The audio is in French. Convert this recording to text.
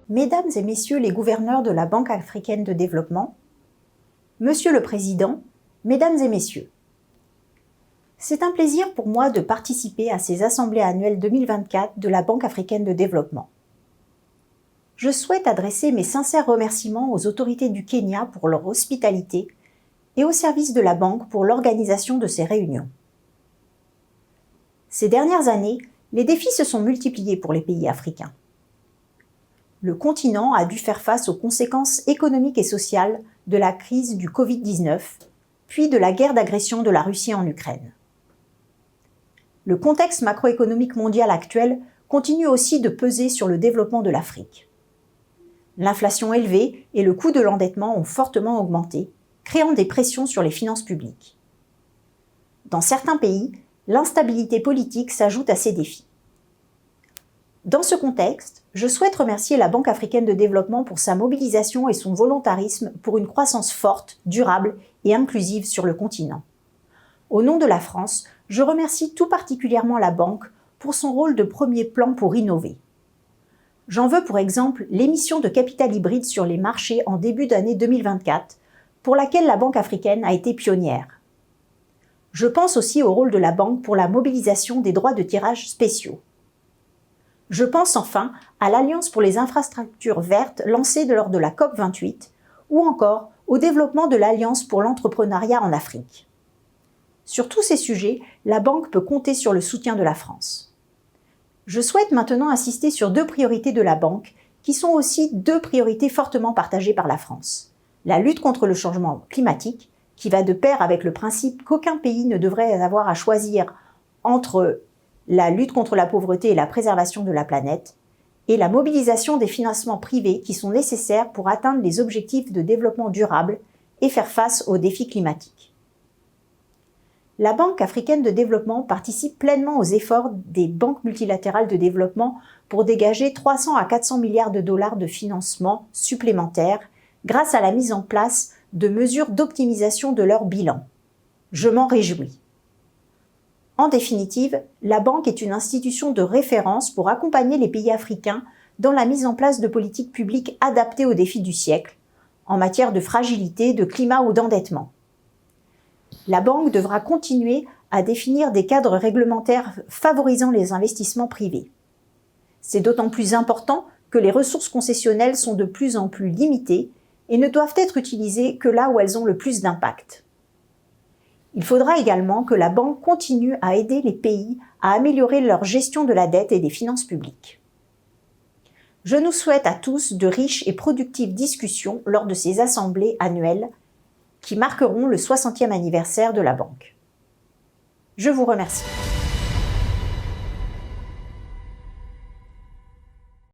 Mesdames et Messieurs les gouverneurs de la Banque africaine de développement, Monsieur le Président, Mesdames et Messieurs, c'est un plaisir pour moi de participer à ces assemblées annuelles 2024 de la Banque africaine de développement. Je souhaite adresser mes sincères remerciements aux autorités du Kenya pour leur hospitalité et aux services de la Banque pour l'organisation de ces réunions. Ces dernières années, les défis se sont multipliés pour les pays africains. Le continent a dû faire face aux conséquences économiques et sociales de la crise du Covid-19, puis de la guerre d'agression de la Russie en Ukraine. Le contexte macroéconomique mondial actuel continue aussi de peser sur le développement de l'Afrique. L'inflation élevée et le coût de l'endettement ont fortement augmenté, créant des pressions sur les finances publiques. Dans certains pays, l'instabilité politique s'ajoute à ces défis. Dans ce contexte, je souhaite remercier la Banque africaine de développement pour sa mobilisation et son volontarisme pour une croissance forte, durable et inclusive sur le continent. Au nom de la France, je remercie tout particulièrement la Banque pour son rôle de premier plan pour innover. J'en veux pour exemple l'émission de capital hybride sur les marchés en début d'année 2024, pour laquelle la Banque africaine a été pionnière. Je pense aussi au rôle de la Banque pour la mobilisation des droits de tirage spéciaux. Je pense enfin à l'Alliance pour les infrastructures vertes lancée lors de la COP28 ou encore au développement de l'Alliance pour l'entrepreneuriat en Afrique. Sur tous ces sujets, la Banque peut compter sur le soutien de la France. Je souhaite maintenant insister sur deux priorités de la Banque qui sont aussi deux priorités fortement partagées par la France. La lutte contre le changement climatique, qui va de pair avec le principe qu'aucun pays ne devrait avoir à choisir entre la lutte contre la pauvreté et la préservation de la planète, et la mobilisation des financements privés qui sont nécessaires pour atteindre les objectifs de développement durable et faire face aux défis climatiques. La Banque africaine de développement participe pleinement aux efforts des banques multilatérales de développement pour dégager 300 à 400 milliards de dollars de financement supplémentaires grâce à la mise en place de mesures d'optimisation de leur bilan. Je m'en réjouis. En définitive, la Banque est une institution de référence pour accompagner les pays africains dans la mise en place de politiques publiques adaptées aux défis du siècle, en matière de fragilité, de climat ou d'endettement. La Banque devra continuer à définir des cadres réglementaires favorisant les investissements privés. C'est d'autant plus important que les ressources concessionnelles sont de plus en plus limitées et ne doivent être utilisées que là où elles ont le plus d'impact. Il faudra également que la Banque continue à aider les pays à améliorer leur gestion de la dette et des finances publiques. Je nous souhaite à tous de riches et productives discussions lors de ces assemblées annuelles qui marqueront le 60e anniversaire de la Banque. Je vous remercie.